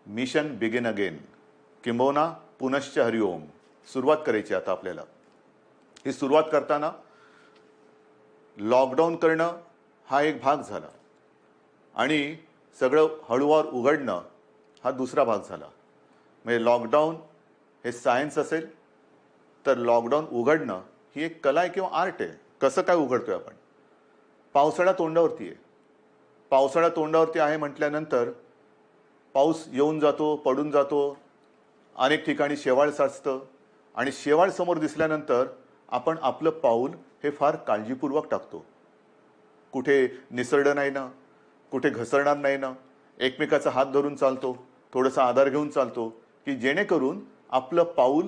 Mission begin again किंबहुना पुनश्च हरिओम सुरुवात करायची आता आपल्याला। ही सुरुवात करताना लॉकडाऊन करणं हा एक भाग झाला आणि सगळं हळूवार उघडणं हा दुसरा भाग झाला। म्हणजे लॉकडाऊन हे सायन्स असेल तर लॉकडाऊन उघडणं ही एक कला आहे किंवा आर्ट आहे। कसं काय उघडतोय आपण? पावसाळा तोंडावरती आहे, पावसाळा तोंडावरती आहे म्हटल्यानंतर पाऊस येऊन जातो, पडून जातो, अनेक ठिकाणी शेवाळ साचतं आणि शेवाळ समोर दिसल्यानंतर आपण आपलं पाऊल हे फार काळजीपूर्वक टाकतो। कुठे निसरडं नाही ना, कुठे घसरणार नाही ना, एकमेकाचा हात धरून चालतो, थोडासा आधार घेऊन चालतो की जेणेकरून आपलं पाऊल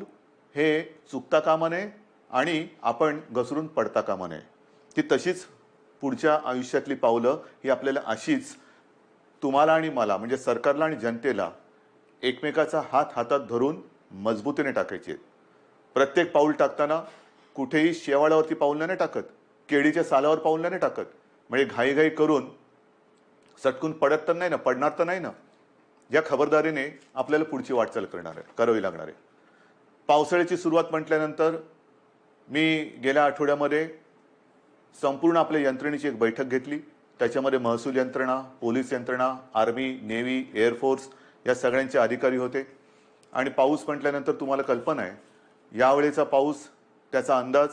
हे चुकता कामा नये आणि आपण घसरून पडता कामा नये। ती तशीच पुढच्या आयुष्यातली पावलं ही आपल्याला अशीच तुम्हाला आणि मला म्हणजे सरकारला आणि जनतेला एकमेकाचा हात हातात धरून मजबूतीने टाकायचे आहेत। प्रत्येक पाऊल टाकताना कुठेही शेवाळावरती पाऊल नाही टाकत, केळीच्या सालावर पाऊल नाही टाकत। म्हणजे घाईघाई करून सटकून पडत तर नाही ना, पडणार तर नाही ना, या खबरदारीने आपल्याला पुढची वाटचाल करावी लागणार आहे। पावसाळ्याची सुरुवात म्हटल्यानंतर मी गेल्या आठवड्यामध्ये संपूर्ण आपल्या यंत्रणेची एक बैठक घेतली। त्याच्यामध्ये महसूल यंत्रणा, पोलीस यंत्रणा, आर्मी, नेव्ही, एअरफोर्स या सगळ्यांचे अधिकारी होते। आणि पाऊस म्हटल्यानंतर तुम्हाला कल्पना आहे यावेळेचा पाऊस त्याचा अंदाज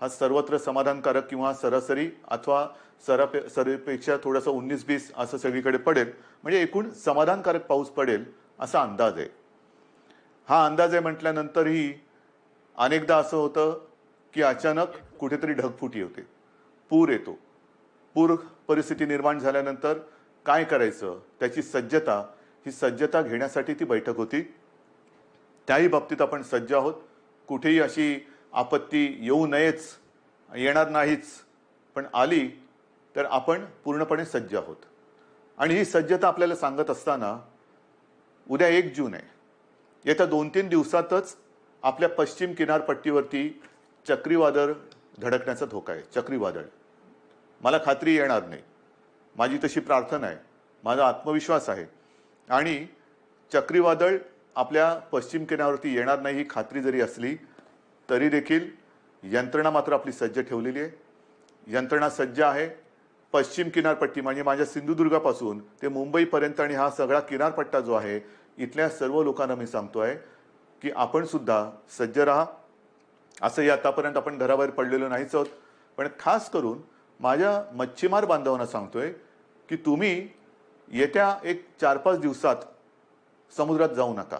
हा सर्वत्र समाधानकारक किंवा सरासरी अथवा सरासरीपेक्षा थोडासा 19-20 असं सगळीकडे पडेल, म्हणजे एकूण समाधानकारक पाऊस पडेल असा अंदाज आहे। हा अंदाज आहे म्हटल्यानंतरही अनेकदा असं होतं की अचानक कुठेतरी ढगफुटी होते, पूर येतो। पूर परिस्थिती निर्माण झाल्यानंतर काय करायचं त्याची सज्जता, ही सज्जता घेण्यासाठी ती बैठक होती। त्याही बाबतीत आपण सज्ज आहोत। कुठेही अशी आपत्ती येऊ नयेच, येणार नाहीच, पण आली तर आपण पूर्णपणे सज्ज आहोत। आणि ही सज्जता आपल्याला सांगत असताना उद्या 1 जून आहे। येत्या 2-3 दिवसातच आपल्या पश्चिम किनारपट्टीवरती चक्रीवादळ धडकण्याचा धोका आहे। चक्रीवादळ मला खात्री येणार नाही, माझी तशी प्रार्थना आहे, माझा आत्मविश्वास आहे। आणि चक्रीवादळ आपल्या पश्चिम किनाऱ्यावरती येणार नाही ही खात्री जरी असली तरी देखील यंत्रणा मात्र आपली सज्ज ठेवलेली आहे। यंत्रणा सज्ज आहे। पश्चिम किनारपट्टी म्हणजे माझ्या सिंधुदुर्गापासून ते मुंबईपर्यंत आणि हा सगळा किनारपट्टा जो आहे, इथल्या सर्व लोकांना मी सांगतोय की आपण सुद्धा सज्ज राहा। असंही आतापर्यंत आपण घराबाहेर पडलेलो नाहीच आहोत, पण खास करून माझ्या मच्छीमार बांधवांना सांगतोय की तुम्ही येत्या एक 4-5 दिवसात समुद्रात जाऊ नका,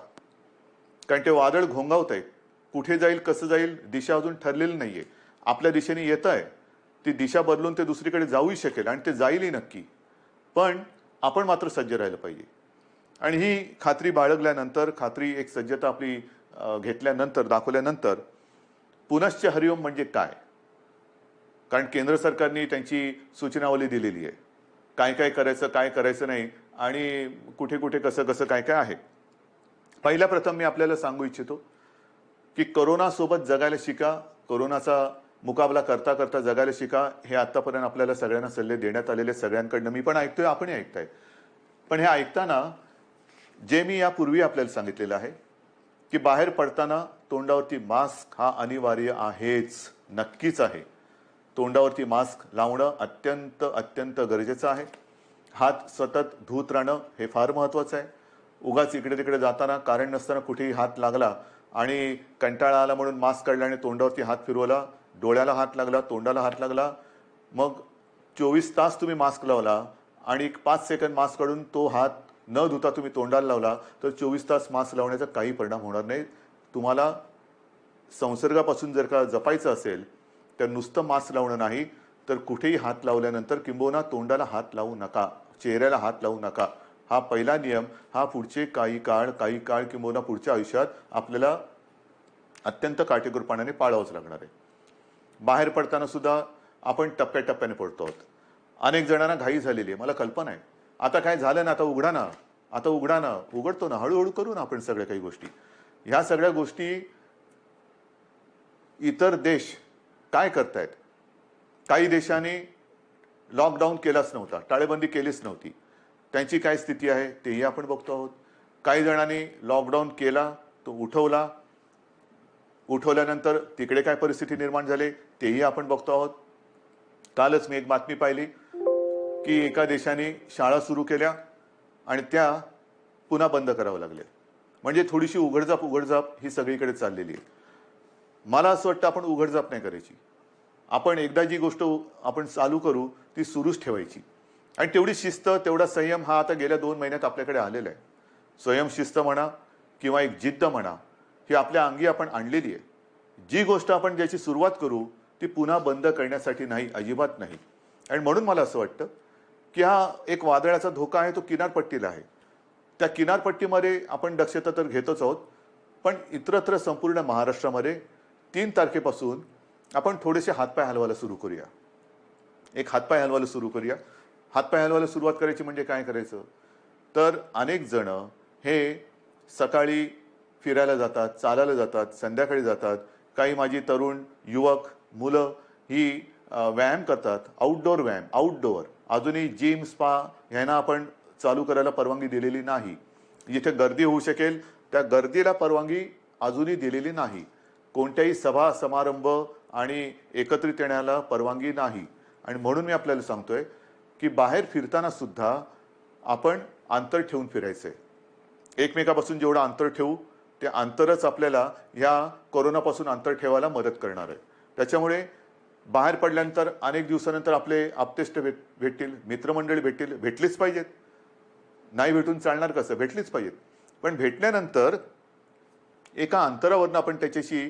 कारण ते वादळ घोंगावतंय। कुठे जाईल, कसं जाईल, दिशा अजून ठरलेली नाहीये। आपल्या दिशेने येत आहे, ती दिशा बदलून ते दुसरीकडे जाऊही शकेल आणि ते जाईलही नक्की, पण आपण मात्र सज्ज राहायला पाहिजे। आणि ही खात्री बाळगल्यानंतर, खात्री एक सज्जता आपली घेतल्यानंतर, दाखवल्यानंतर पुनश्च हरिओम म्हणजे काय? कारण केंद्र सरकारने त्यांची सूचनावली दिलेली आहे, काय काय करायचं, काय करायचं नाही आणि कुठे कुठे कसं कसं काय काय आहे। पहिल्या प्रथम मी आपल्याला सांगू इच्छितो की कोरोना सोबत जगायला शिका, कोरोनाचा मुकाबला करता करता जगायला शिका। हे आतापर्यंत आपल्याला सगळ्यांना सल्ले देण्यात आलेले, सगळ्यांकडनं मी पण ऐकतोय, आपणही ऐकताय। पण हे ऐकताना जे मी यापूर्वी आपल्याला सांगितलेलं आहे की बाहेर पडताना तोंडावरती मास्क हा अनिवार्य आहेच, नक्कीच आहे। तोंडावरती मास्क लावणं अत्यंत अत्यंत गरजेचं आहे। हात सतत धुत राहणं हे फार महत्त्वाचं आहे। उगाच इकडे तिकडे जाताना कारण नसताना कुठेही हात लागला आणि कंटाळा आला म्हणून मास्क काढला आणि तोंडावरती हात फिरवला, डोळ्याला हात लागला, तोंडाला हात लागला, मग 24 तास तुम्ही मास्क लावला आणि 5 सेकंद मास्क काढून तो हात न धुता तुम्ही तोंडाला लावला तर 24 तास मास्क लावण्याचा काही परिणाम होणार नाही। तुम्हाला संसर्गापासून जर का जपायचं असेल तर नुसतं मास्क लावणं नाही तर कुठेही हात लावल्यानंतर किंबहुना तोंडाला हात लावू नका, चेहऱ्याला हात लावू नका। हा पहिला नियम हा पुढचे काही काळ किंबहुना पुढच्या आयुष्यात आपल्याला अत्यंत काटेकोरपणाने पाळावंच लागणार आहे। बाहेर पडताना सुद्धा आपण टप्प्याटप्प्याने पडतो आहोत। अनेक जणांना घाई झालेली आहे, मला कल्पना आहे। आता काय झालं ना, आता उघडा ना, आता उघडा ना, उघडतो ना, हळूहळू करू ना आपण सगळ्या काही गोष्टी। ह्या सगळ्या गोष्टी इतर देश काय करतायत? काही देशांनी लॉकडाऊन केलाच नव्हता, टाळेबंदी केलीच नव्हती, त्यांची काय स्थिती आहे तेही आपण बघतो आहोत. काही जणांनी लॉकडाऊन केला, तो उठवला, उठवल्यानंतर तिकडे काय परिस्थिती निर्माण झाली तेही आपण बघतो आहोत. कालच मी एक बातमी पाहिली की एका देशाने शाळा सुरू केल्या आणि त्या पुन्हा बंद कराव्या लागल्या. म्हणजे थोडीशी उघडझाप ही सगळीकडे चाललेली आहे. मला असं वाटतं आपण उघडझाप नाही करायची. आपण एकदा जी गोष्ट आपण चालू करू ती सुरूच ठेवायची. आणि तेवढी शिस्त, तेवढा संयम हा आता गेल्या 2 महिन्यात आपल्याकडे आलेला आहे. स्वयं शिस्त म्हणा किंवा एक जिद्द म्हणा, ही आपल्या अंगी आपण आणलेली आहे. जी गोष्ट आपण ज्याची सुरुवात करू ती पुन्हा बंद करण्यासाठी नाही, अजिबात नाही. आणि म्हणून मला असं वाटतं की हा एक वादळाचा धोका आहे, तो किनारपट्टीला आहे. त्या किनारपट्टीमध्ये आपण दक्षता तर घेतोच आहोत, पण इतरत्र संपूर्ण महाराष्ट्रामध्ये 3 तारखेपासून आपण थोडेसे हातपाय हलवायला सुरू करूया. एक हातपाय हलवायला सुरू करूया. हातपाय हलवायला सुरुवात करायची म्हणजे काय करायचं, तर अनेक जण हे सकाळी फिरायला जातात, चालायला जातात, संध्याकाळी जातात. काही माझी तरुण युवक मुलं ही व्यायाम करतात, आउटडोअर व्यायाम, आउटडोअर. अजूनही जिम, स्पा ह्यांना आपण चालू करायला परवानगी दिलेली नाही. जिथे गर्दी होऊ शकेल त्या गर्दीला परवानगी अजूनही दिलेली नाही. कोणत्याही सभा समारंभ आणि एकत्रित येण्याला परवानगी नाही. आणि म्हणून मी आपल्याला सांगतोय की बाहेर फिरताना सुद्धा आपण अंतर ठेवून फिरायचंय. एकमेकापासून जेवढं अंतर ठेवू ते अंतरच आपल्याला ह्या कोरोनापासून अंतर ठेवायला मदत करणार आहे. त्याच्यामुळे बाहेर पडल्यानंतर अनेक दिवसानंतर आपले आप्तेष्ट भेटतील, मित्रमंडळी भेटतील, भेटलीच पाहिजेत. नाही भेटून चालणार कसं, भेटलीच पाहिजेत. पण भेटल्यानंतर एका अंतरावरून आपण त्याच्याशी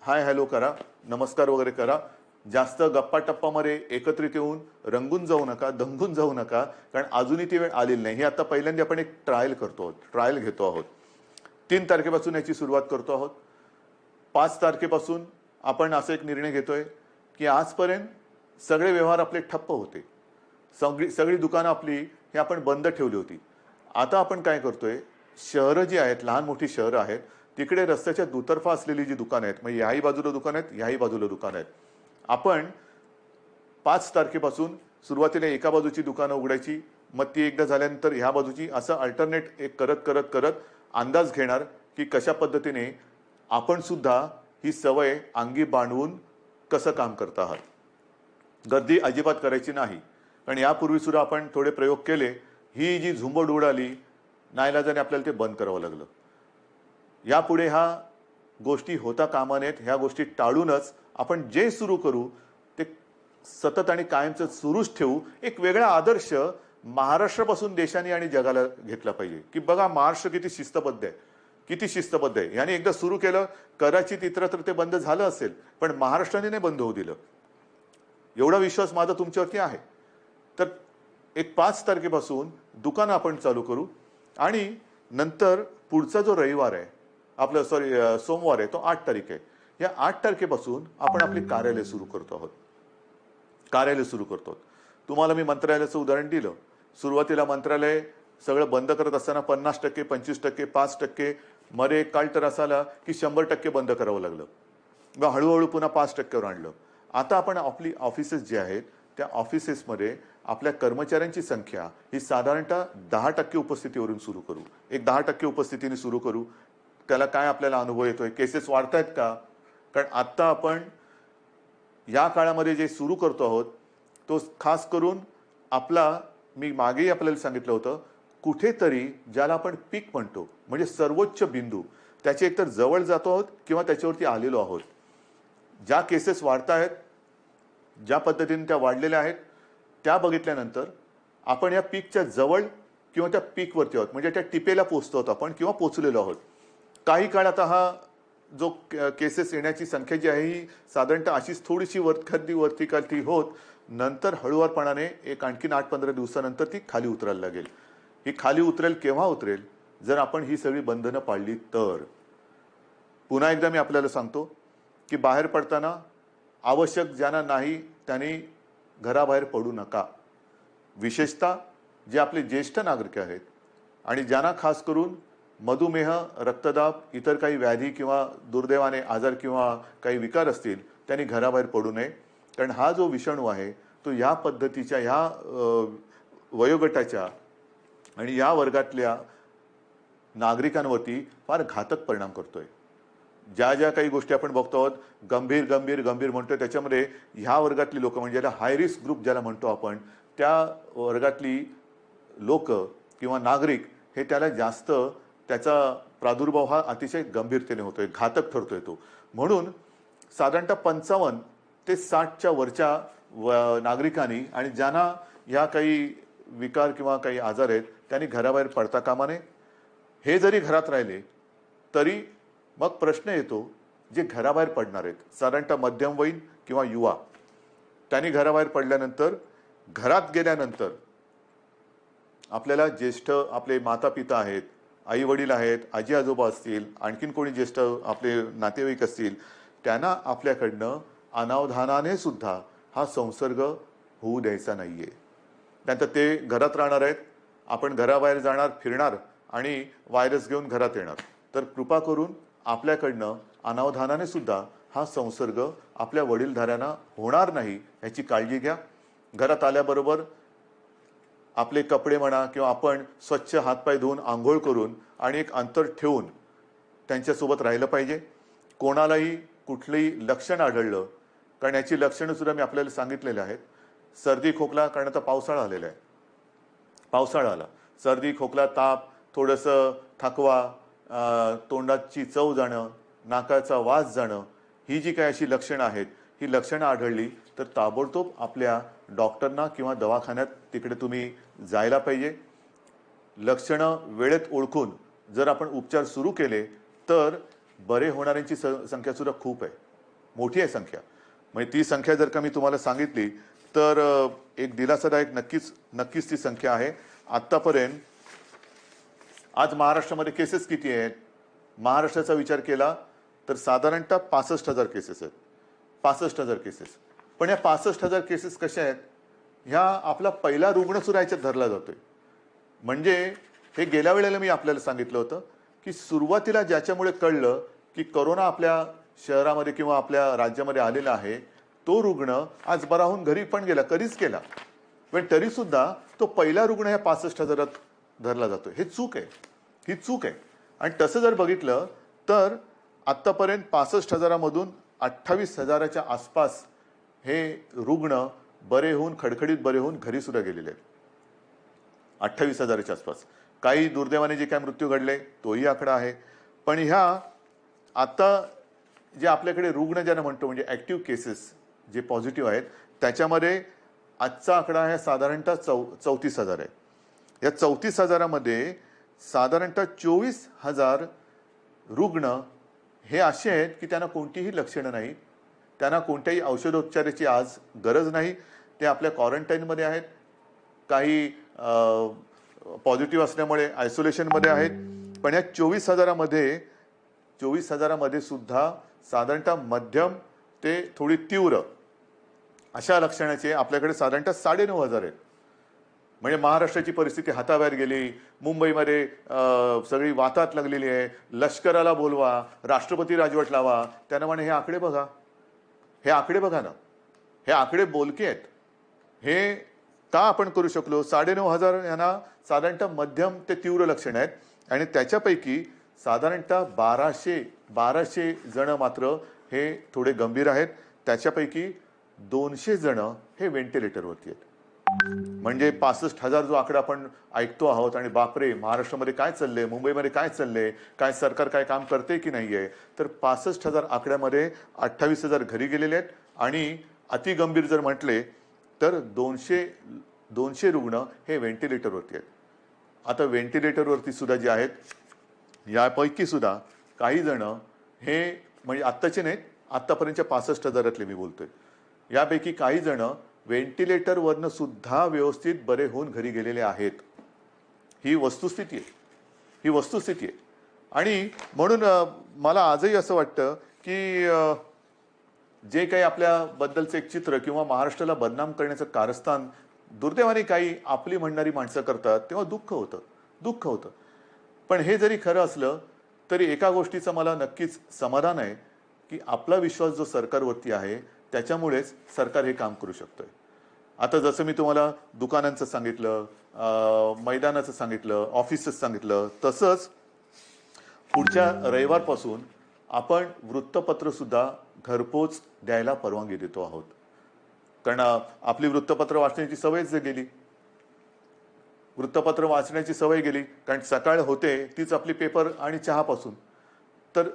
हाय हॅलो करा, नमस्कार वगैरे करा. जास्त गप्पा टप्पामध्ये एकत्रित येऊन रंगून जाऊ नका, दंगून जाऊ नका, कारण अजूनही ती वेळ आलेली नाही. ही आता पहिल्यांदा आपण एक ट्रायल करतो आहोत, ट्रायल घेतो आहोत. 3 तारखेपासून याची सुरुवात करतो आहोत. 5 तारखेपासून आपण असा एक निर्णय घेतोय की आजपर्यंत सगळे व्यवहार आपले ठप्प होते, सगळी दुकानं आपली ही आपण बंद ठेवली होती. आता आपण काय करतोय, शहरं जी आहेत, लहान मोठी शहरं आहेत, तिकडे रस्त्याच्या दुतर्फा असलेली जी दुकानं आहेत, म्हणजे याही बाजूला दुकान आहेत, याही बाजूला दुकान आहेत, आपण 5 तारखेपासून सुरुवातीला एका बाजूची दुकानं उघडायची, मग ती एकदा झाल्यानंतर ह्या बाजूची, असं अल्टरनेट एक करत करत करत अंदाज घेणार की कशा पद्धतीने आपण सुद्धा ही सवय अंगी बांधवून कसं काम करत आहात. गर्दी अजिबात करायची नाही. कारण यापूर्वी सुद्धा आपण थोडे प्रयोग केले. ही जी झुंबड उडाली, नाईलाजाने आपल्याला ते बंद करावं लागलं. यापुढे ह्या गोष्टी होता कामा नयेत. ह्या गोष्टी टाळूनच आपण जे सुरू करू ते सतत आणि कायमचं सुरूच ठेवू. एक वेगळा आदर्श महाराष्ट्रापासून देशाने आणि जगाला घेतला पाहिजे की बघा महाराष्ट्र किती शिस्तबद्ध आहे, किती शिस्तबद्ध आहे. याने एकदा सुरू केलं, कदाचित इतरत्र ते बंद झालं असेल, पण महाराष्ट्राने नाही बंद होऊ दिलं. एवढा विश्वास माझा तुमच्यावरती आहे. तर एक 5 तारखेपासून दुकानं आपण चालू करू आणि नंतर पुढचा जो रविवार आहे आपलं, सोमवार आहे, तो 8 तारीख आहे. या 8 तारखेपासून आपण आपली कार्यालय सुरू करतो आहोत. कार्यालय सुरू करतो. तुम्हाला मी मंत्रालयाचं उदाहरण दिलं. सुरुवातीला मंत्रालय सगळं बंद करत असताना 50%, 25%, 5%, मध्ये काळ तर असा आला की 100% बंद करावं लागलं. मग हळूहळू पुन्हा 5%वर आणलं. आता आपण आपली ऑफिसेस जे आहेत त्या ऑफिसेसमध्ये आपल्या कर्मचाऱ्यांची संख्या ही साधारणतः 10% उपस्थितीवरून सुरू करू. एक 10% उपस्थितीने सुरू करू. त्याला काय आपल्याला अनुभव येतोय, केसेस वाढतायत का? कारण आत्ता आपण या काळामध्ये जे सुरू करतो आहोत तो खास करून आपला, मी मागेही आपल्याला सांगितलं होतं, कुठेतरी ज्याला आपण पीक म्हणतो म्हणजे सर्वोच्च बिंदू, त्याच्या एकतर जवळ जातो आहोत किंवा त्याच्यावरती आलेलो आहोत. ज्या केसेस वाढतायत, ज्या पद्धतीने त्या वाढलेल्या आहेत, त्या बघितल्यानंतर आपण या पीकच्या जवळ किंवा त्या पीकवरती आहोत, म्हणजे त्या टिपेला पोहोचतो आहोत आपण किंवा पोहोचलेलो आहोत. काही काळ आता हा जो केसेस येण्याची संख्या जी आहे ही साधारणतः अशीच थोडीशी वरती खाली होत, नंतर हळूवारपणाने एक आणखीन 8-15 दिवसानंतर ती खाली उतरायला लागेल. ही खाली उतरेल केव्हा उतरेल, जर आपण ही सगळी बंधनं पाळली तर. पुन्हा एकदा मी आपल्याला सांगतो की बाहेर पडताना आवश्यक ज्यांना नाही त्यांनी घराबाहेर पडू नका. विशेषतः जे आपले ज्येष्ठ नागरिक आहेत आणि ज्यांना खास करून मधुमेह, रक्तदाब, इतर काही व्याधी किंवा दुर्दैवाने आजार किंवा काही विकार असतील, त्यांनी घराबाहेर पडू नये. कारण हा जो विषाणू आहे तो या पद्धतीच्या ह्या वयोगटाच्या आणि या वर्गातल्या नागरिकांवरती फार घातक परिणाम करतोय. ज्या ज्या काही गोष्टी आपण बघतो आहोत, गंभीर गंभीर गंभीर म्हणतोय, त्याच्यामध्ये ह्या वर्गातली लोक म्हणजे हाय रिस्क ग्रुप ज्याला म्हणतो आपण, त्या वर्गातली लोक किंवा नागरिक हे त्याला जास्त, त्याचा प्रादुर्भाव हा अतिशय गंभीरतेने होतोय, घातक ठरतोय तो. म्हणून साधारणतः 55 ते 60च्या वरच्या नागरिकांनी आणि ज्यांना ह्या काही विकार किंवा काही आजार आहेत त्यांनी घराबाहेर पडता कामा नये. हे जरी घरात राहिले तरी मग प्रश्न येतो, जे घराबाहेर पडणार आहेत साधारणतः मध्यमवयीन किंवा युवा, त्यांनी घराबाहेर पडल्यानंतर घरात गेल्यानंतर आपल्याला ज्येष्ठ आपले माता पिता आहेत, आई वडील आहेत, आजी आजोबा असतील, आणखीन कोणी ज्येष्ठ आपले नातेवाईक असतील, त्यांना आपल्याकडनं अनावधानाने सुद्धा हा संसर्ग होऊ द्यायचा नाहीये. त्यानंतर ते घरात राहणार आहेत, आपण घराबाहेर जाणार, फिरणार आणि व्हायरस घेऊन घरात येणार. तर कृपा करून आपल्याकडनं अनावधानाने सुद्धा हा संसर्ग आपल्या वडीलधाऱ्यांना होणार नाही याची काळजी घ्या. घरात आल्याबरोबर आपले कपडे म्हणा किंवा आपण स्वच्छ हातपाय धुवून आंघोळ करून आणि एक अंतर ठेवून त्यांच्यासोबत राहिलं पाहिजे. कोणालाही कुठलंही लक्षण आढळलं, कारण याची लक्षणं सुद्धा मी आपल्याला सांगितलेली आहेत. सर्दी खोकला, कारण आता पावसाळा आलेला आहे, पावसाळा आला, सर्दी खोकला ताप, थोडंसं थकवा, तोंडाची चव जाणं, नाकाचा वास जाणं, ही जी काही अशी लक्षणं आहेत, ही लक्षणं आढळली तर ताबडतोब आपल्या डॉक्टरना किंवा दवाखान्यात तिकडे तुम्ही जायला पाहिजे. लक्षणं वेळेत ओळखून जर आपण उपचार सुरू केले तर बरे होणाऱ्यांची संख्या सुद्धा खूप आहे, मोठी आहे संख्या. म्हणजे ती संख्या जर का मी तुम्हाला सांगितली तर एक दिलासादायक नक्कीच ती संख्या आहे. आत्तापर्यंत आज महाराष्ट्रामध्ये केसेस किती आहेत? महाराष्ट्राचा विचार केला तर साधारणतः 65,000 केसेस आहेत, 65,000 केसेस. पण या 65,000 केसेस कशा आहेत? ह्या आपला पहिला रुग्ण सुद्धा याच्यात धरला जातोय. म्हणजे हे गेल्या वेळेला मी आपल्याला सांगितलं होतं की सुरुवातीला ज्याच्यामुळे कळलं की कोरोना आपल्या शहरामध्ये किंवा आपल्या राज्यामध्ये आलेला आहे, तो रुग्ण आज बरा होऊन घरी पण गेला, कधीच गेला, पण तरी सुद्धा तो पहिला रुग्ण ह्या 65,000 धरला जातोय. हे चूक आहे, ही चूक आहे. आणि तसं जर बघितलं तर आत्तापर्यंत 65,000मधून 28,000च्या आसपास हे रुग्ण बरे होऊन, खडखडीत बरे होऊन घरी सुद्धा गेलेले आहेत. 28,000च्या आसपास. काही दुर्दैवाने जे काय मृत्यू घडले तोही आकडा आहे. पण ह्या आता जे आपल्याकडे रुग्ण ज्यांना म्हणतो म्हणजे ॲक्टिव्ह केसेस जे पॉझिटिव्ह आहेत, त्याच्यामध्ये आजचा आकडा आहे साधारणतः 34,000 आहे. या 34,000मध्ये साधारणतः 24,000 रुग्ण हे असे आहेत की त्यांना कोणतीही लक्षणं नाही, त्यांना कोणत्याही औषधोपचाराची आज गरज नाही, ते आपल्या क्वारंटाईनमध्ये आहेत, काही पॉझिटिव्ह असल्यामुळे आयसोलेशनमध्ये आहेत. पण या 24,000मध्ये सुद्धा साधारणतः मध्यम ते थोडी तीव्र अशा लक्षणाचे आपल्याकडे साधारणतः 9,500 आहेत. म्हणजे महाराष्ट्राची परिस्थिती हाताबाहेर गेली, मुंबईमध्ये सगळी वातात लागलेली आहे, लष्कराला बोलवा, राष्ट्रपती राजवट लावा, त्यांना म्हणे हे आकडे बघा, हे आकडे बघा ना, हे आकडे बोलके आहेत. हे का आपण करू शकलो? 9,500 यांना साधारणतः मध्यम ते तीव्र लक्षण आहेत आणि त्याच्यापैकी साधारणतः 1200 जण मात्र हे थोडे गंभीर आहेत. त्याच्यापैकी 200 जण हे व्हेंटिलेटरवरती आहेत. म्हणजे 65,000 जो आकडा आपण ऐकतो आहोत आणि बापरे महाराष्ट्रामध्ये काय चाललंय, मुंबईमध्ये काय चाललंय, काय सरकार काय काम करते की नाहीये, तर 65,000 आकड्यामध्ये 28,000 घरी गेलेले आहेत आणि अतिगंभीर जर म्हटले तर 200 रुग्ण हे व्हेंटिलेटरवरती आहेत. आता व्हेंटिलेटरवरती सुद्धा जे आहेत यापैकी सुद्धा काही जण हे म्हणजे आत्ताचे नाहीत, आत्तापर्यंतच्या 65,000तले मी बोलतोय, यापैकी काही जण व्हेंटिलेटरवरनं सुद्धा व्यवस्थित बरे होऊन घरी गेलेले आहेत. ही वस्तुस्थिती आहे, ही वस्तुस्थिती आहे. आणि म्हणून मला आजही असं वाटतं की जे काही आपल्याबद्दलचं एक चित्र किंवा महाराष्ट्राला बदनाम करण्याचं कारस्थान दुर्दैवाने काही आपली म्हणणारी माणसं करतात, तेव्हा दुःख होतं. पण हे जरी खरं असलं तरी एका गोष्टीचं मला नक्कीच समाधान आहे की आपला विश्वास जो सरकारवरती आहे त्याच्यामुळेच सरकार हे काम करू शकतंय. आता जसं मी तुम्हाला दुकानांचं सांगितलं, मैदानाचं सांगितलं, ऑफिसचं सांगितलं, तसंच पुढच्या रविवारपासून आपण वृत्तपत्र सुद्धा घरपोच द्यायला परवानगी देतो आहोत. कारण आपली वृत्तपत्र वाचण्याची सवयच गेली. वृत्तपत्र वाचण्याची सवय गेली, कारण सकाळ होते तीच आपली पेपर आणि चहापासून. तर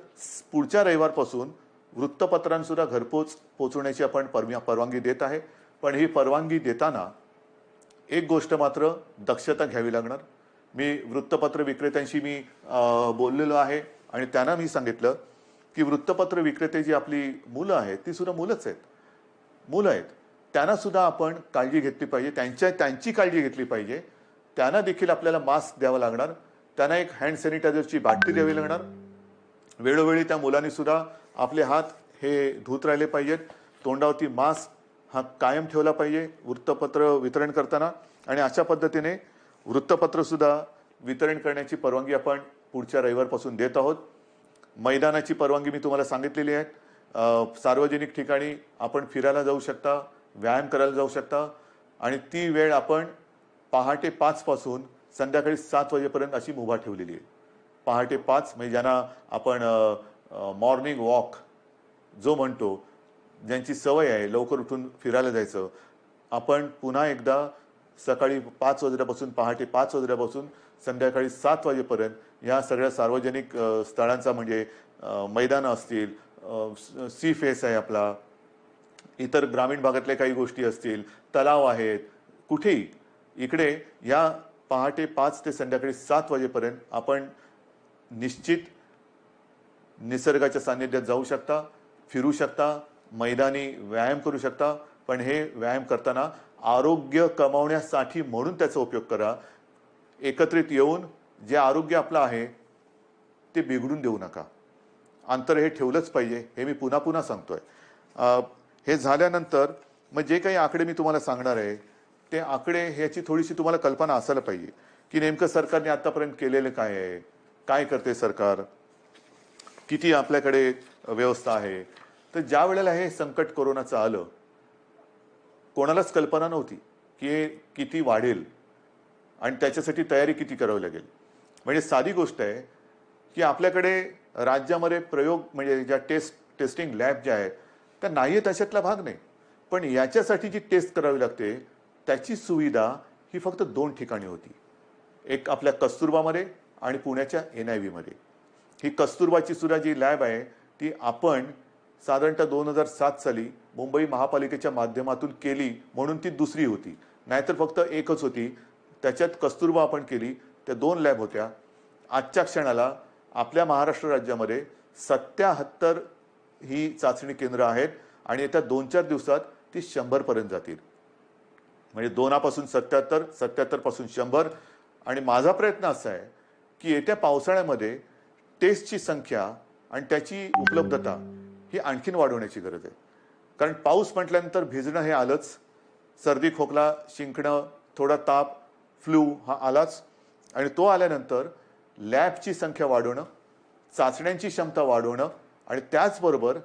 पुढच्या रविवारपासून वृत्तपत्रांसुद्धा घरपोच पोचवण्याची आपण परवानगी देत आहे. पण ही परवानगी देताना एक गोष्ट मात्र दक्षता घ्यावी लागणार. मी वृत्तपत्र विक्रेत्यांशी बोललेलो आहे आणि त्यांना मी सांगितलं की वृत्तपत्र विक्रेते जी आपली मुलं आहेत ती सुद्धा मुलं आहेत. त्यांना सुद्धा आपण काळजी घेतली पाहिजे, त्यांची काळजी घेतली पाहिजे. त्यांना देखील आपल्याला मास्क द्यावा लागणार, त्यांना एक हँड सॅनिटायझरची बाटली द्यावी लागणार. वेळोवेळी त्या मुलांनी सुद्धा आपले हात हे धुत राहिले पाहिजेत. तोंडावरती मास्क हा कायम ठेवला पाहिजे वृत्तपत्र वितरण करताना. आणि अशा पद्धतीने वृत्तपत्र सुद्धा वितरण करण्याची परवानगी आपण पुढच्या रविवारपासून देत आहोत. मैदानाची परवानगी मी तुम्हाला सांगितलेली आहे. सार्वजनिक ठिकाणी आपण फिरायला जाऊ शकता, व्यायाम करायला जाऊ शकता आणि ती वेळ आपण पहाटे 5 पासून संध्याकाळी 7 वाजेपर्यंत अशी मुभा ठेवलेली आहे. पहाटे 5 म्हणजे ज्यांना आपण मॉर्निंग वॉक जो म्हणतो, ज्यांची सवय आहे लवकर उठून फिरायला जायचं, आपण पुन्हा एकदा सकाळी 5 वाजल्यापासून पहाटे 5 वाजल्यापासून संध्याकाळी 7 वाजेपर्यंत या सगळ्या सार्वजनिक स्थळांचा म्हणजे मैदानं असतील, सी फेस आहे आपला, इतर ग्रामीण भागातल्या काही गोष्टी असतील, तलाव आहेत, कुठेही इकडे या पहाटे 5 ते संध्याकाळी 7 वाजेपर्यंत आपण निश्चित निसर्गाच्या सान्निध्यात जाऊ शकता, फिरू शकता, मैदानी व्यायाम करू शकता. पण हे व्यायाम करताना आरोग्य कमावण्यासाठी म्हणून त्याचा उपयोग करा. एकत्रित येऊन जे आरोग्य आपलं आहे ते बिघडून देऊ नका. अंतर हे ठेवलंच पाहिजे, हे मी पुन्हा पुन्हा सांगतोय. हे झाल्यानंतर मग जे काही आकडे मी तुम्हाला सांगणार आहे ते आकडे ह्याची थोडीशी तुम्हाला कल्पना असायला पाहिजे की नेमकं सरकारने आतापर्यंत केलेलं काय आहे, काय करते सरकार, किती आपल्याकडे व्यवस्था आहे. तर ज्या वेळेला हे संकट कोरोनाचं आलं, कोणालाच कल्पना नव्हती की हे किती वाढेल आणि त्याच्यासाठी तयारी किती करावी लागेल. म्हणजे साधी गोष्ट आहे की आपल्याकडे राज्यामध्ये प्रयोग म्हणजे ज्या टेस्टिंग लॅब ज्या आहेत त्या नाही आहेत अशातला भाग नाही. पण याच्यासाठी जी टेस्ट करावी लागते त्याची सुविधा ही फक्त 2 ठिकाणी होती. एक आपल्या कस्तुरबामध्ये आणि पुण्याच्या NIV मध्ये. ही कस्तुरबाची सुद्धा जी लॅब आहे ती आपण साधारणतः 2007 साली मुंबई महापालिकेच्या माध्यमातून केली म्हणून ती दुसरी होती, नाहीतर फक्त एकच होती. त्याच्यात कस्तुरबा आपण केली, त्या 2 लॅब होत्या. आजच्या क्षणाला आपल्या महाराष्ट्र राज्यामध्ये 77 ही चाचणी केंद्र आहेत आणि येत्या 2-4 दिवसात ती 100 पर्यंत जातील. म्हणजे 2 पासून 77, 77 पासून 100. आणि माझा प्रयत्न असा आहे की येत्या पावसाळ्यामध्ये टेस्टची संख्या आणि त्याची उपलब्धता ही आणखीन वाढवण्याची गरज आहे. कारण पाऊस म्हटल्यानंतर भिजणं हे आलंच, सर्दी खोकला शिंकणं, थोडा ताप, फ्लू हा आलाच. आणि तो आल्यानंतर लॅबची संख्या वाढवणं, चाचण्यांची क्षमता वाढवणं आणि त्याचबरोबर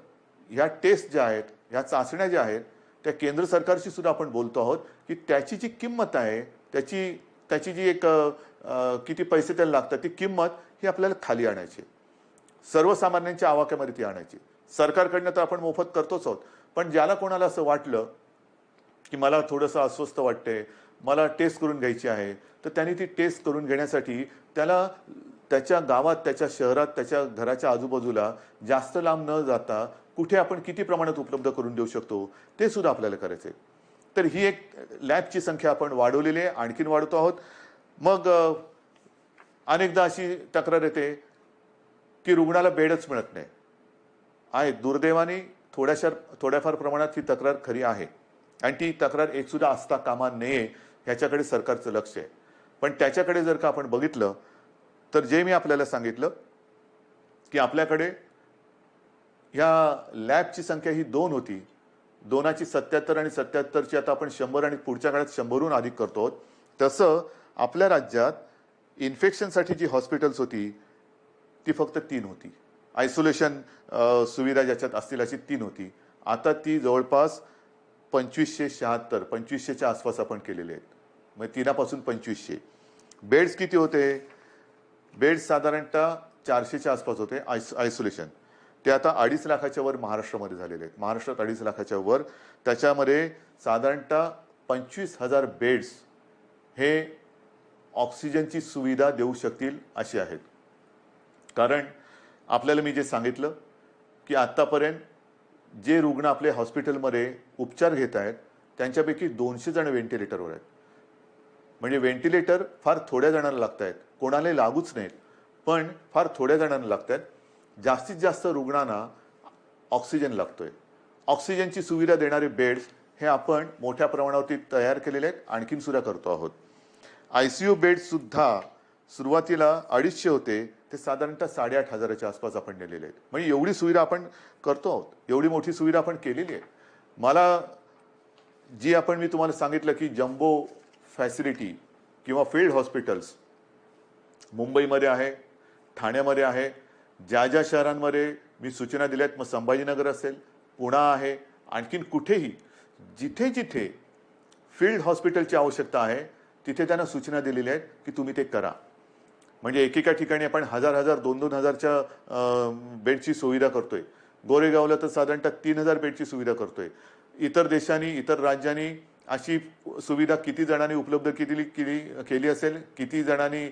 ह्या टेस्ट ज्या आहेत, ह्या चाचण्या ज्या आहेत त्या केंद्र सरकारशी सुद्धा आपण बोलतो आहोत की त्याची जी किंमत आहे, त्याची जी एक किती पैसे त्याला लागतात ती किंमत ही आपल्याला खाली आणायची, सर्वसामान्यांच्या आवाक्यामध्ये ती आणायची. सरकारकडनं तर आपण मोफत करतोच आहोत, पण ज्याला कोणाला असं वाटलं की मला थोडंसं अस्वस्थ वाटते, मला टेस्ट करून घ्यायची आहे, तर त्यांनी ती टेस्ट करून घेण्यासाठी त्याला त्याच्या गावात, त्याच्या शहरात, त्याच्या घराच्या आजूबाजूला जास्त लांब न जाता कुठे आपण किती प्रमाणात उपलब्ध करून देऊ शकतो ते सुद्धा आपल्याला करायचं आहे. तर ही एक लॅबची संख्या आपण वाढवलेली आहे, आणखीन वाढवतो आहोत. मग अनेकदा अशी तक्रार येते की रुग्णाला बेडच मिळत नाही. आहे, दुर्दैवाने थोड्याफार प्रमाणात ही तक्रार खरी आहे आणि ती तक्रार एक सुद्धा असता कामा नये ह्याच्याकडे सरकारचं लक्ष आहे. पण त्याच्याकडे जर का आपण बघितलं तर जे मी आपल्याला सांगितलं की आपल्याकडे ह्या लॅबची संख्या ही 2 होती, 2ची 77 आणि 77ची आता आपण 100 आणि पुढच्या काळात 100हून अधिक करतो. तसं आपल्या राज्यात इन्फेक्शनसाठी जी हॉस्पिटल्स होती ती फक्त 3 होती. आयसोलेशन सुविधा ज्याच्यात असतील अशी 3 होती. आता ती जवळपास 2576 2500च्या आसपास आपण केलेले आहेत. म्हणजे 3पासून 2500. बेड्स किती होते? बेड्स साधारणतः 400च्या आसपास होते आयसोलेशन. ते आता 2.5 लाखाच्या वर महाराष्ट्रामध्ये झालेले आहेत. महाराष्ट्रात 2.5 लाखाच्या वर. त्याच्यामध्ये साधारणतः 25,000 बेड्स हे ऑक्सिजनची सुविधा देऊ शकतील असे आहेत. कारण आपल्याला मी जे सांगितलं की आत्तापर्यंत जे रुग्ण आपले हॉस्पिटलमध्ये उपचार घेत आहेत त्यांच्यापैकी 200 जण व्हेंटिलेटरवर आहेत. म्हणजे व्हेंटिलेटर फार थोड्या जणांना लागत आहेत, कोणालाही लागूच नाहीत, पण फार थोड्या जणांना लागत आहेत. जास्तीत जास्त रुग्णांना ऑक्सिजन लागतोय. ऑक्सिजनची सुविधा देणारे बेड्स हे आपण मोठ्या प्रमाणावरती तयार केलेले आहेत, आणखीन सुद्धा करतो आहोत. ICU बेड्स सुद्धा सुरुवातीला 250 होते, ते साधारणतः 8,500च्या आसपास आपण नेलेले आहेत. म्हणजे एवढी सुविधा आपण करतो आहोत, एवढी मोठी सुविधा आपण केलेली आहे. मला जी मी तुम्हाला सांगितलं की जम्बो फॅसिलिटी किंवा फील्ड हॉस्पिटल्स मुंबईमध्ये आहे, ठाण्यामध्ये आहे, ज्या ज्या शहरांमध्ये मी सूचना दिल्या आहेत, मग संभाजीनगर असेल, पुणा आहे, आणखीन कुठेही जिथे जिथे फील्ड हॉस्पिटलची आवश्यकता आहे तिथे त्यांना सूचना दिलेल्या आहेत की तुम्ही ते करा. म्हणजे एकेका ठिकाणी आपण 1,000 2,000 हजारच्या बेडची सुविधा करतोय. गोरेगावला तर साधारणतः 3,000 बेडची सुविधा करतोय. इतर देशांनी, इतर राज्यांनी अशी सुविधा किती जणांनी उपलब्ध केली असेल, किती जणांनी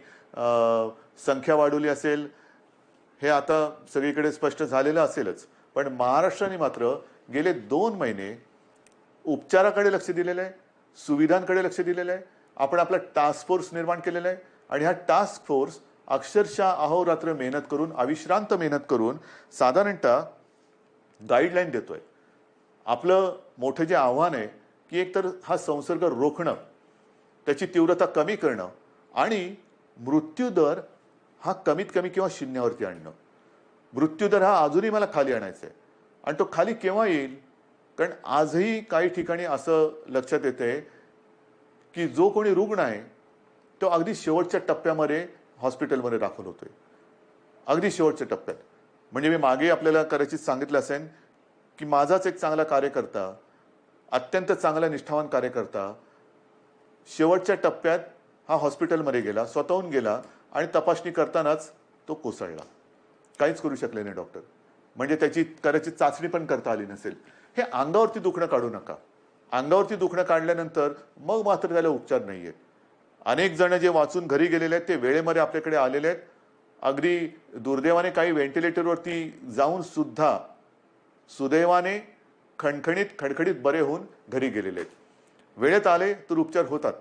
संख्या वाढवली असेल, हे आता सगळीकडे स्पष्ट झालेलं असेलच. पण महाराष्ट्राने मात्र गेले 2 महिने उपचाराकडे लक्ष दिलेलं आहे, सुविधांकडे लक्ष दिलेलं आहे. आपण आपला टास्क फोर्स निर्माण केलेला आहे आणि हा टास्क फोर्स अक्षरशः अहोरात्र मेहनत करून, अविश्रांत मेहनत करून साधारणतः गाईडलाईन देतोय. आपलं मोठं जे आव्हान आहे की एकतर हा संसर्ग रोखणं, त्याची तीव्रता कमी करणं आणि मृत्यूदर हा कमीत कमी किंवा शून्यावरती आणणं. मृत्यूदर हा अजूनही मला खाली आणायचा आहे. आणि तो खाली केव्हा येईल? कारण आजही काही ठिकाणी असं लक्षात येतंय की जो कोणी रुग्ण आहे तो अगदी शेवटच्या टप्प्यामध्ये हॉस्पिटलमध्ये दाखल होतोय, अगदी शेवटच्या टप्प्यात. म्हणजे मी मागे आपल्याला करायची सांगितलं असेल की माझाच एक चांगला कार्यकर्ता, अत्यंत चांगला निष्ठावान कार्यकर्ता शेवटच्या टप्प्यात हा हॉस्पिटलमध्ये गेला, स्वतःहून गेला आणि तपासणी करतानाच तो कोसळला. काहीच करू शकले नाही डॉक्टर. म्हणजे त्याची करायची चाचणी पण करता आली नसेल. हे अंगावरती दुखणं काढू नका. अंगावरती दुखणं काढल्यानंतर मग मात्र त्याला उपचार नाही आहेत. अनेक जण जे वाचून घरी गेलेले आहेत ते वेळेमध्ये आपल्याकडे आलेले आहेत. अगदी दुर्दैवाने काही व्हेंटिलेटरवरती जाऊन सुद्धा सुदैवाने खणखणीत बरे होऊन घरी गेलेले आहेत. वेळेत आले तर उपचार होतात.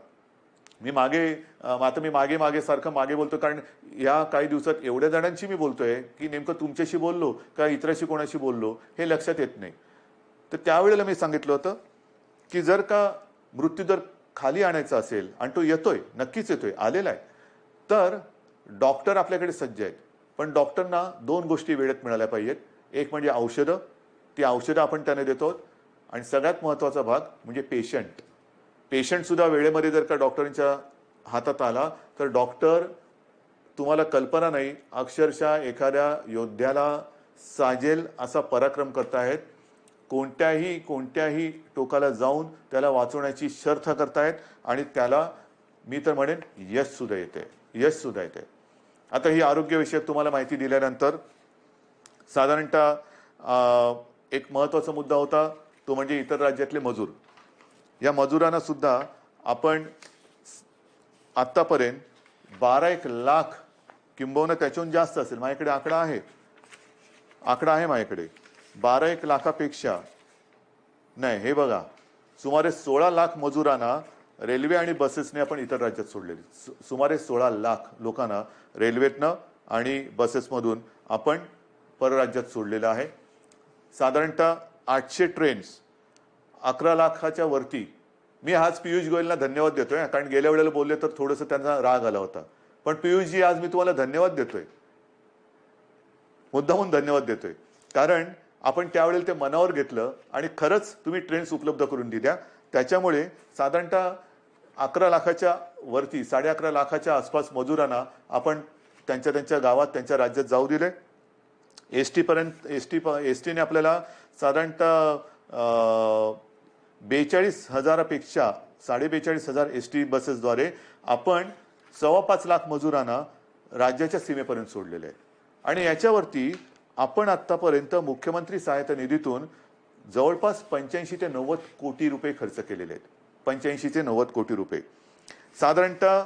मी मागे सारखं मागे बोलतो, कारण या काही दिवसात एवढ्या जणांशी मी बोलतोय की नेमकं तुमच्याशी बोललो का इतराशी कोणाशी बोललो हे लक्षात येत नाही. तर त्यावेळेला मी सांगितलं होतं की जर का मृत्यूदर खाली आणायचा असेल, आणि तो येतोय, नक्कीच येतोय, आलेला आहे, तर डॉक्टर आपल्याकडे सज्ज आहेत. पण डॉक्टरना 2 गोष्टी वेळेत मिळाल्या पाहिजेत. एक म्हणजे औषधं, ती औषधं आपण त्यांना देतो. आणि सगळ्यात महत्त्वाचा भाग म्हणजे पेशंट सुद्धा वेळेमध्ये जर का डॉक्टरांच्या हातात आला तर डॉक्टर, तुम्हाला कल्पना नाही, अक्षरशः एखाद्या योद्ध्याला साजेल असा पराक्रम करतायत. कोणत्याही टोकाला जाऊन त्याला वाचवण्याची शर्थ करतायत आणि त्याला मी तर म्हणेन यश सुद्धा येते. आता ही आरोग्यविषयक तुम्हाला माहिती दिल्यानंतर साधारणतः एक महत्त्वाचा मुद्दा होता, तो म्हणजे इतर राज्यातले मजूर. या मजुरांना सुद्धा आपण आत्तापर्यंत 12 लाख किंबहुना त्याच्याहून जास्त असेल, माझ्याकडे आकडा आहे माझ्याकडे, 12 लाखापेक्षा नाही, हे बघा, सुमारे 16 लाख मजुरांना रेल्वे आणि बसेसने आपण इतर राज्यात सोडलेले. सुमारे 16 लाख लोकांना रेल्वेतनं आणि बसेसमधून आपण परराज्यात सोडलेलं आहे. साधारणतः 800 ट्रेन्स, 11 लाखाच्या वरती. मी आज पियुष गोयलला धन्यवाद देतोय, कारण गेल्या वेळेला बोलले तर थोडंसं त्यांचा राग आला होता. पण पियुषजी, आज मी तुम्हाला धन्यवाद देतोय, मुद्दामून धन्यवाद देतोय, कारण आपण त्यावेळेला ते मनावर घेतलं आणि खरंच तुम्ही ट्रेन्स उपलब्ध करून दिल्या. त्याच्यामुळे साधारणतः 11 लाखाच्या वरती, 11.5 लाखाच्या आसपास मजुरांना आपण त्यांच्या गावात, त्यांच्या राज्यात जाऊ दिले. एसटीने आपल्याला साधारणतः 42,000पेक्षा 42,500 एस.टी बसेसद्वारे आपण 5.25 लाख मजुरांना राज्याच्या सीमेपर्यंत सोडलेले आहे. आणि याच्यावरती आपण आतापर्यंत मुख्यमंत्री सहायता निधीतून जवळपास 85 ते 90 कोटी रुपये खर्च केलेले आहेत. 85 ते 90 कोटी रुपये. साधारणतः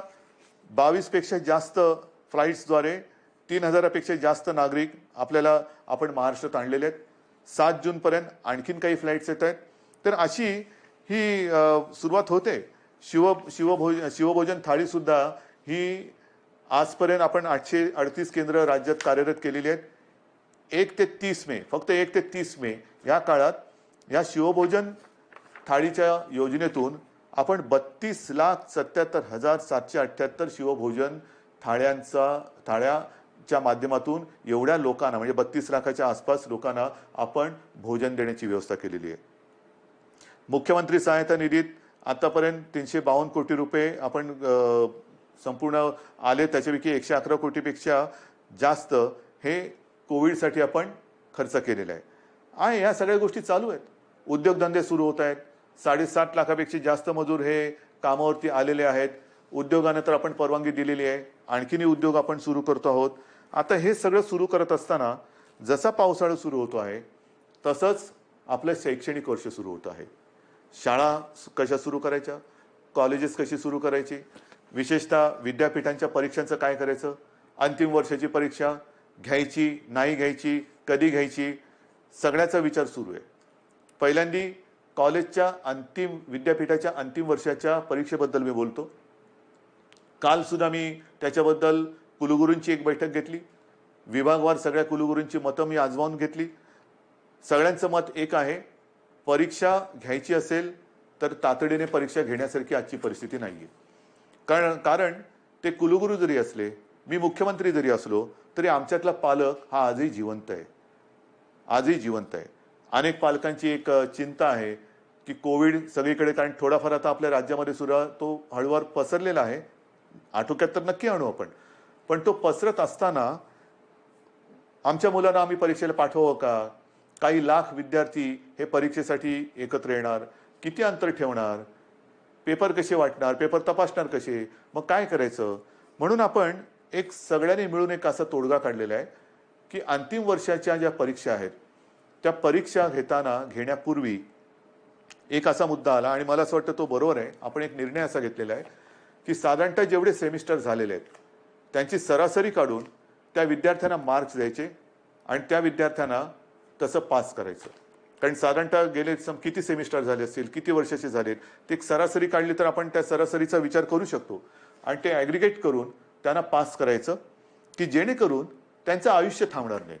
22 पेक्षा जास्त फ्लाईट्सद्वारे 3,000पेक्षा जास्त नागरिक आपण महाराष्ट्रात आणलेले आहेत. 7 जूनपर्यंत आणखीन काही फ्लाईट्स येत आहेत. तर अशी ही सुरुवात होते. शिवभोजन थाळी सुद्धा ही आजपर्यंत आपण 838 केंद्र राज्यात कार्यरत केलेली आहेत. 1 ते 30 मे, फक्त 1 ते 30 मे या काळात या शिवभोजन थाळीच्या योजनेतून आपण 32,77,778 शिवभोजन थाळ्याच्या माध्यमातून एवढ्या लोकांना, म्हणजे 32 लाखाच्या आसपास लोकांना आपण भोजन देण्याची व्यवस्था केलेली आहे. मुख्यमंत्री सहायता निधीत आतापर्यंत 352 कोटी रुपये आपण संपूर्ण आले. त्याच्यापैकी 111 कोटीपेक्षा जास्त हे कोविडसाठी आपण खर्च केलेला आहे. आणि या सगळ्या गोष्टी चालू आहेत. उद्योगधंदे सुरू होत आहेत. 7.5 लाखापेक्षा जास्त मजूर हे कामावरती आलेले आहेत. उद्योगाने तर आपण परवानगी दिलेली आहे. आणखीनही उद्योग आपण सुरू करतो आहोत. आता हे सगळं सुरू करत असताना जसा पावसाळा सुरू होतो आहे तसंच आपलं शैक्षणिक वर्ष सुरू होत आहे. शाळा कशा सुरू करायच्या, कॉलेजेस कशी सुरू करायची, विशेषतः विद्यापीठांच्या परीक्षांचं काय करायचं, अंतिम वर्षाची परीक्षा घ्यायची नाही घ्यायची, कधी घ्यायची, सगळ्याचा विचार सुरू आहे. पहिल्यांदी कॉलेजच्या विद्यापीठाच्या अंतिम वर्षाच्या परीक्षेबद्दल मी बोलतो. काल सुद्धा मी त्याच्याबद्दल कुलगुरूंची एक बैठक घेतली. विभागवार सगळ्या कुलगुरूंची मतं मी आजमावून घेतली. सगळ्यांचं मत एक आहे, परीक्षा घ्यायची असेल तर तातडीने परीक्षा घेण्यासारखी आजची परिस्थिती नाहीये. कारण ते कुलगुरू जरी असले, मी मुख्यमंत्री जरी असलो तरी आमच्यातला पालक हा आजही जिवंत आहे. अनेक पालकांची एक चिंता आहे की कोविड सगळीकडे, कारण थोडाफार आता आपल्या राज्यामध्ये सुद्धा तो हळूवार पसरलेला आहे. आटोक्यात तर नक्की आणू आपण, पण तो पसरत असताना आमच्या मुलांना आम्ही परीक्षेला पाठवावं का? काही लाख विद्यार्थी हे परीक्षेसाठी एकत्र येणार, किती अंतर ठेवणार, पेपर कसे वाटणार, पेपर तपासणार कसे, मग काय करायचं? म्हणून आपण एक सगळ्यांनी मिळून एक असा तोडगा काढलेला आहे की अंतिम वर्षाच्या ज्या परीक्षा आहेत त्या परीक्षा घेण्यापूर्वी एक असा मुद्दा आला आणि मला असं वाटतं तो बरोबर आहे. आपण एक निर्णय असा घेतलेला आहे की साधारणतः जेवढे सेमिस्टर झालेले आहेत त्यांची सरासरी काढून त्या विद्यार्थ्यांना मार्क्स द्यायचे आणि त्या विद्यार्थ्यांना तसं पास करायचं. कारण साधारणतः गेले किती सेमिस्टर झाले असतील, किती वर्षाचे झालेत, ते एक सरासरी काढली तर आपण त्या सरासरीचा विचार करू शकतो आणि ते ॲग्रिगेट करून त्यांना पास करायचं की जेणेकरून त्यांचं आयुष्य थांबणार नाही.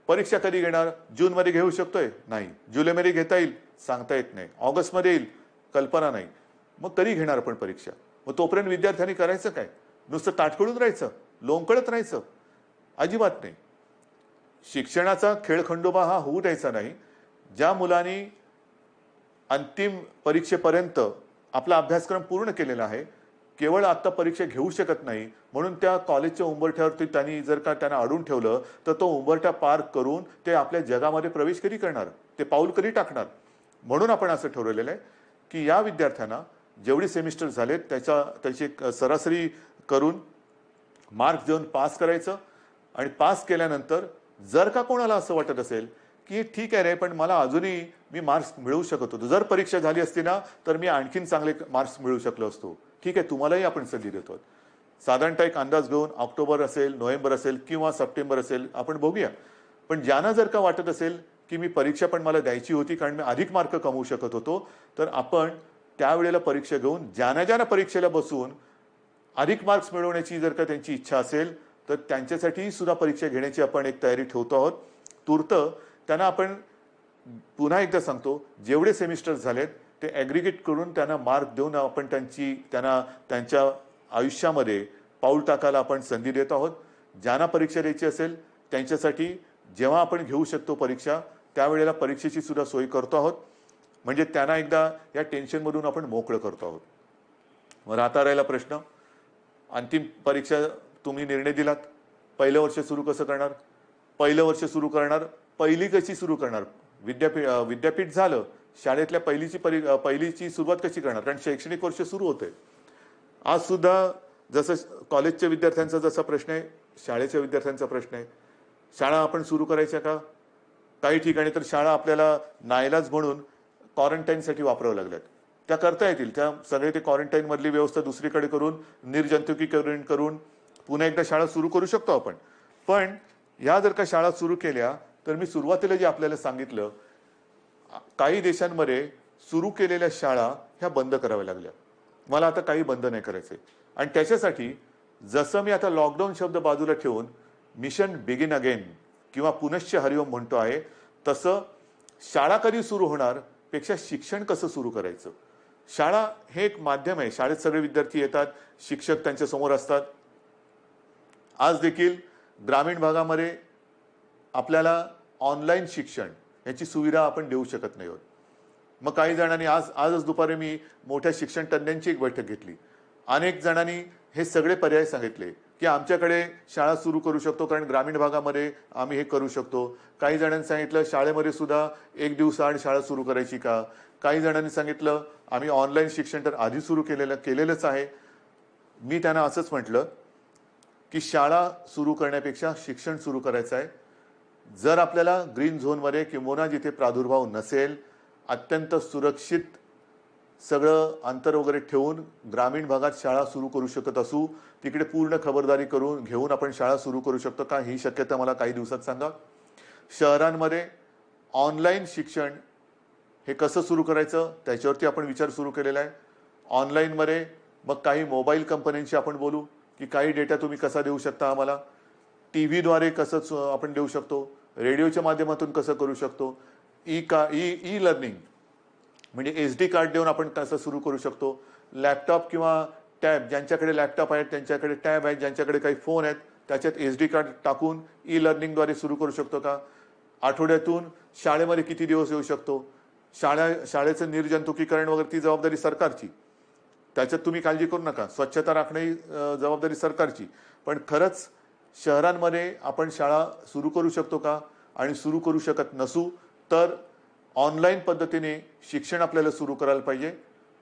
परीक्षा कधी घेणार? जूनमध्ये घेऊ शकतोय? नाही. जुलैमध्ये घेता येईल? सांगता येत नाही. ऑगस्टमध्ये येईल? कल्पना नाही. मग कधी घेणार आपण परीक्षा? मग तोपर्यंत विद्यार्थ्यांनी करायचं काय? नुसतं ताटकळून राहायचं, लोंबकळत राहायचं? अजिबात नाही. शिक्षणाचा खेळखंडोबा हा होऊ द्यायचा नाही. ज्या मुलांनी अंतिम परीक्षेपर्यंत आपला अभ्यासक्रम पूर्ण केलेला आहे, केवळ आता परीक्षा घेऊ शकत नाही म्हणून त्या कॉलेजच्या उंबरठ्यावरती त्यांनी जर का त्यांना अडून ठेवलं तर तो उंबरठा पार करून ते आपल्या जगामध्ये प्रवेश कधी करणार, ते पाऊल कधी टाकणार? म्हणून आपण असं ठरवलेलं आहे की या विद्यार्थ्यांना जेवढे सेमिस्टर झालेत त्याची सरासरी करून मार्क्स देऊन पास करायचं. आणि पास केल्यानंतर जर का कोणाला असं वाटत असेल की ठीक आहे रे, पण मला अजूनही मी मार्क्स मिळवू शकत होतो, जर परीक्षा झाली असती ना तर मी आणखीन चांगले मार्क्स मिळवू शकलो असतो, ठीक आहे, तुम्हालाही आपण संधी देतो. साधारणतः एक अंदाज घेऊन ऑक्टोबर असेल, नोव्हेंबर असेल किंवा सप्टेंबर असेल आपण बघूया. पण ज्यांना जर का वाटत असेल की मी परीक्षा पण मला द्यायची होती कारण मी अधिक मार्क कमवू शकत होतो, तर आपण त्यावेळेला परीक्षा घेऊन ज्यांना परीक्षेला बसून अधिक मार्क्स मिळवण्याची जर का त्यांची इच्छा असेल तर त्यांच्यासाठी सुद्धा परीक्षा घेण्याची आपण एक तयारी ठेवतो आहोत. तूर्त त्यांना आपण पुन्हा एकदा सांगतो, जेवढे सेमिस्टर झालेत ते ॲग्रिगेट करून त्यांना मार्क देऊन आपण त्यांना त्यांच्या आयुष्यामध्ये पाऊल टाकायला आपण संधी देत आहोत. ज्यांना परीक्षा द्यायची असेल त्यांच्यासाठी जेव्हा आपण घेऊ शकतो परीक्षा त्यावेळेला परीक्षेची सुद्धा सोय करतो आहोत. म्हणजे त्यांना एकदा या टेन्शनमधून आपण मोकळं करतो आहोत. मग राहता राहिला प्रश्न, अंतिम परीक्षा तुम्ही निर्णय दिलात, पहिलं वर्ष सुरू कसं करणार? पहिलं वर्ष सुरू करणार, पहिली कशी सुरू करणार? विद्यापीठ झालं शाळेतल्या पहिलीची सुरुवात कशी करणार, कारण शैक्षणिक वर्ष सुरू होते. आज सुद्धा जसं कॉलेजच्या विद्यार्थ्यांचा जसा प्रश्न आहे, शाळेच्या विद्यार्थ्यांचा प्रश्न आहे. शाळा आपण सुरू करायच्या का? काही ठिकाणी तर शाळा आपल्याला नाईलाज म्हणून क्वारंटाईनसाठी वापराव्या लागल्यात. त्या करता येतील, त्या सगळे ते क्वारंटाईन मधली व्यवस्था दुसरीकडे करून निर्जंतुकीकरण करून पुन्हा एकदा शाळा सुरू करू शकतो आपण. पण ह्या जर का शाळा सुरू केल्या तर मी सुरुवातीला जे आपल्याला सांगितलं, काही देशांमध्ये सुरू केलेल्या शाळा ह्या बंद कराव्या लागल्या. मला आता काही बंद नाही करायचे. आणि त्याच्यासाठी जसं मी आता लॉकडाऊन शब्द बाजूला ठेवून मिशन बिगिन अगेन किंवा पुनश्च हरिओम म्हणतो आहे, तसं शाळा कधी सुरू होणार पेक्षा शिक्षण कसं सुरू करायचं. शाळा हे एक माध्यम आहे. शाळेत सगळे विद्यार्थी येतात, शिक्षक त्यांच्या समोर असतात. आज देखील ग्रामीण भागामध्ये आपल्याला ऑनलाईन शिक्षण याची सुविधा आपण देऊ शकत नाही आहोत. मग काही जणांनी आजच दुपारी मी मोठ्या शिक्षण तज्ज्ञांची एक बैठक घेतली. अनेक जणांनी हे सगळे पर्याय सांगितले की आमच्याकडे शाळा सुरू करू शकतो, कारण ग्रामीण भागामध्ये आम्ही हे करू शकतो. काही जणांनी सांगितलं शाळेमध्ये सुद्धा एक दिवसाआड शाळा सुरू करायची का. काही जणांनी सांगितलं आम्ही ऑनलाईन शिक्षण तर आधी सुरू केलेलंच आहे. मी त्यांना असंच म्हटलं की शाळा सुरू करण्यापेक्षा शिक्षण सुरू करायचं आहे. जर आपल्याला ग्रीन झोनमध्ये किंवा जिथे प्रादुर्भाव नसेल, अत्यंत सुरक्षित सगळं अंतर वगैरे ठेवून ग्रामीण भागात शाळा सुरू करू शकत असू, तिकडे पूर्ण खबरदारी घेऊन आपण शाळा सुरू करू शकतो का, ही शक्यता मला काही दिवसात सांगा. शहरांमध्ये ऑनलाईन शिक्षण हे कसं सुरू करायचं त्याच्यावरती आपण विचार सुरू केलेला आहे. ऑनलाईनमध्ये मग काही मोबाईल कंपन्यांशी आपण बोलू की काही डेटा तुम्ही कसा देऊ शकता आम्हाला, टीव्हीद्वारे कसं आपण देऊ शकतो, रेडिओच्या माध्यमातून कसं करू शकतो, ई लर्निंग म्हणजे SD कार्ड देऊन आपण कसं सुरू करू शकतो. लॅपटॉप किंवा टॅब, ज्यांच्याकडे लॅपटॉप आहेत त्यांच्याकडे टॅब आहेत, ज्यांच्याकडे काही फोन आहेत त्याच्यात SD कार्ड टाकून ई लर्निंगद्वारे सुरू करू शकतो का. आठवड्यातून शाळेमध्ये किती दिवस येऊ शकतो. शाळेचं निर्जंतुकीकरण वगैरे ती जबाबदारी सरकारची, त्याच्यात तुम्ही काळजी करू नका. स्वच्छता राखणे ही जबाबदारी सरकारची. पण खरंच शहरांमध्ये आपण शाळा सुरू करू शकतो का, आणि सुरू करू शकत नसू तर ऑनलाईन पद्धतीने शिक्षण आपल्याला सुरू करायला पाहिजे.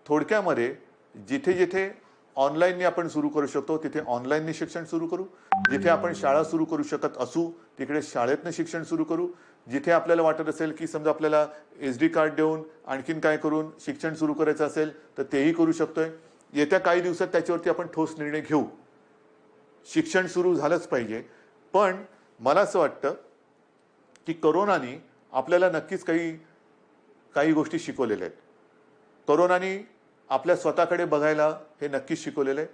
थोडक्यामध्ये जिथे जिथे ऑनलाईनने आपण सुरू करू शकतो तिथे ऑनलाईनने शिक्षण सुरू करू. जिथे आपण शाळा सुरू करू शकत असू तिकडे शाळेतनं शिक्षण सुरू करू. जिथे आपल्याला वाटत असेल की समजा आपल्याला SD कार्ड देऊन आणखीन काय करून शिक्षण सुरू करायचं असेल तर तेही करू शकतोय. येत्या काही दिवसात त्याच्यावरती आपण ठोस निर्णय घेऊ. शिक्षण सुरू झालंच पाहिजे. पण मला असं वाटतं की कोरोनाने आपल्याला नक्कीच काही गोष्टी शिकवलेल्या आहेत. कोरोनाने आपल्या स्वतःकडे बघायला हे नक्कीच शिकवलेलं आहे.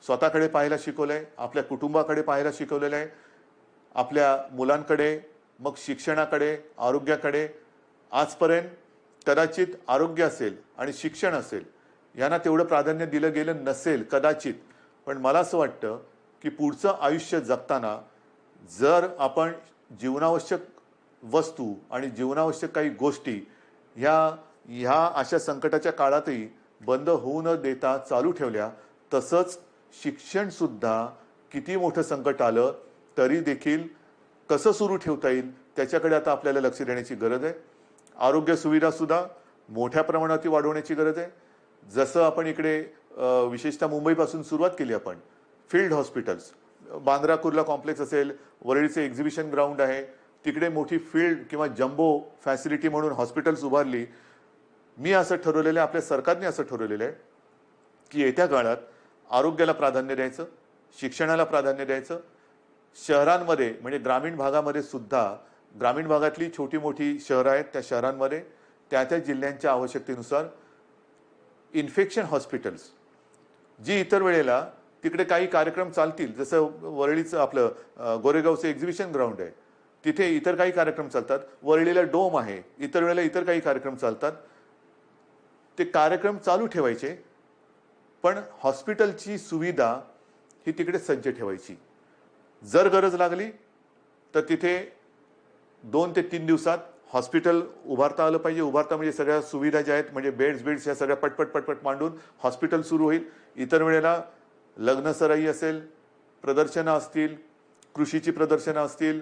स्वतःकडे पाहायला शिकवलं आहे, आपल्या कुटुंबाकडे पाहायला शिकवलेलं आहे, आपल्या मुलांकडे, मग शिक्षणाकडे, आरोग्याकडे. आजपर्यंत कदाचित आरोग्य असेल आणि शिक्षण असेल यांना तेवढं प्राधान्य दिलं गेलं नसेल कदाचित. पण मला असं वाटतं की पुढचं आयुष्य जगताना जर आपण जीवनावश्यक वस्तू आणि जीवनावश्यक काही गोष्टी ह्या अशा संकटाच्या काळातही बंद होऊ न देता चालू ठेवल्या, तसंच शिक्षण सुद्धा किती मोठं संकट आलं तरी देखील कसं सुरू ठेवता येईल त्याच्याकडे आता आपल्याला लक्ष देण्याची गरज आहे. आरोग्य सुविधा सुद्धा मोठ्या प्रमाणात वाढवण्याची गरज आहे. जसं आपण इकडे विशेषतः मुंबईपासून सुरुवात केली आपण, field hospitals, Bandra Kurla complex असेल, वरळीचे एक्झिबिशन ग्राउंड आहे, तिकडे मोठी फील्ड किंवा जम्बो फॅसिलिटी म्हणून हॉस्पिटल्स उभारली. मी असं ठरवलेलं आहे, आपल्या सरकारने असं ठरवलेलं आहे की येत्या काळात आरोग्याला प्राधान्य द्यायचं, शिक्षणाला प्राधान्य द्यायचं. शहरांमध्ये म्हणजे ग्रामीण भागामध्ये सुद्धा, ग्रामीण भागातली छोटी मोठी शहरं आहेत त्या शहरांमध्ये त्या जिल्ह्यांच्या आवश्यकतेनुसार इन्फेक्शन हॉस्पिटल्स, जी इतर वेळेला तिकडे काही कार्यक्रम चालतील, जसं वरळीचं आपलं गोरेगावचं एक्झिबिशन ग्राउंड आहे, तिथे इतर काही कार्यक्रम चालतात. वरळीला डोम आहे, इतर वेळेला इतर काही कार्यक्रम चालतात. ते कार्यक्रम चालू ठेवायचे, पण हॉस्पिटलची सुविधा ही तिकडे सज्ज ठेवायची. जर गरज लागली तर तिथे 2 ते 3 दिवसात हॉस्पिटल उभारता आलं पाहिजे. उभारता म्हणजे सगळ्या सुविधा ज्या आहेत, म्हणजे बेड्स या सगळ्या पटपट मांडून हॉस्पिटल सुरू होईल. इतर वेळेला लग्न सराई असेल, प्रदर्शनं असतील, कृषीची प्रदर्शनं असतील,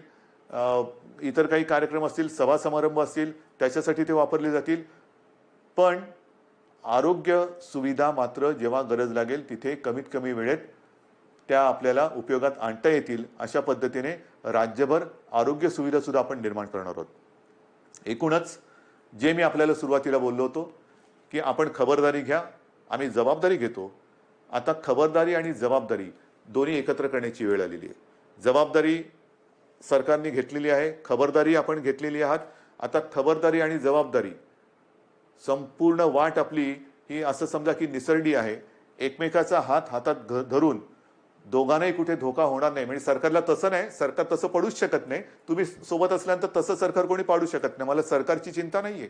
इतर काही कार्यक्रम असतील, सभा समारंभ असतील, त्याच्यासाठी ते वापरले जातील. पण आरोग्य सुविधा मात्र जेव्हा गरज लागेल तिथे कमीत कमी वेळेत त्या आपल्याला उपयोगात आणता येतील अशा पद्धतीने राज्यभर आरोग्य सुविधा सुद्धा आपण निर्माण करणार आहोत। एकूणच जे मी आपल्याला सुरुवातीला बोललो होतो की आपण खबरदारी घ्या, आम्ही जबाबदारी घेतो। आता खबरदारी आणि जबाबदारी दोन्ही एकत्र करण्याची वेळ आलेली आहे। जबाबदारी सरकारने घेतलेली आहे, खबरदारी आपण घेतलेली आहात। आता खबरदारी आणि जबाबदारी संपूर्ण वाट आपली ही असं समजा की निसरडी आहे। एकमेकाचा हात हातात धरून दोघांनाही कुठे धोका होणार नाही। म्हणजे सरकारला तसं नाही, सरकार तसं पडूच शकत नाही। तुम्ही सोबत असल्यानंतर तसं सरकार कोणी पाडू शकत नाही, मला सरकारची चिंता नाहीये।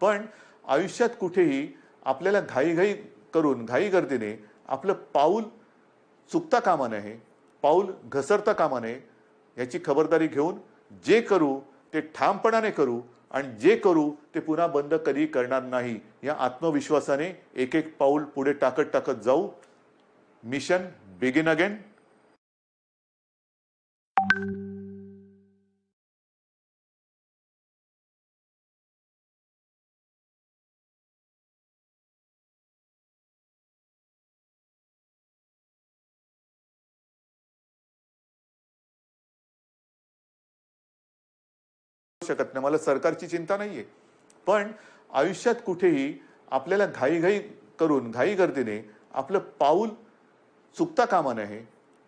पण आयुष्यात कुठेही आपल्याला घाईघाई करून घाईगर्दीने आपलं पाऊल चुकता कामा नये, पाऊल घसरता कामा नये। याची खबरदारी घेऊन जे करू ते ठामपणाने करू आणि जे करू ते पुन्हा बंद कधी करणार नाही या आत्मविश्वासाने एक एक पाऊल पुढे टाकत टाकत जाऊ। Mission begin again. शकत नाही, मला सरकारची चिंता नाहीये। पण आयुष्यात कुठेही आपल्याला घाईघाई करून घाईगर्दीने आपलं पाऊल चुकता कामा नये,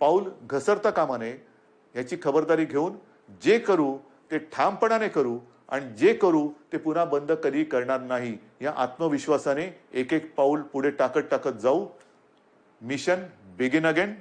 पाऊल घसरता कामा नये। याची खबरदारी घेऊन जे करू ते ठामपणाने करू आणि जे करू ते पुन्हा बंद कधी करणार नाही या आत्मविश्वासाने एक एक पाऊल पुढे टाकत टाकत जाऊ। Mission begin again.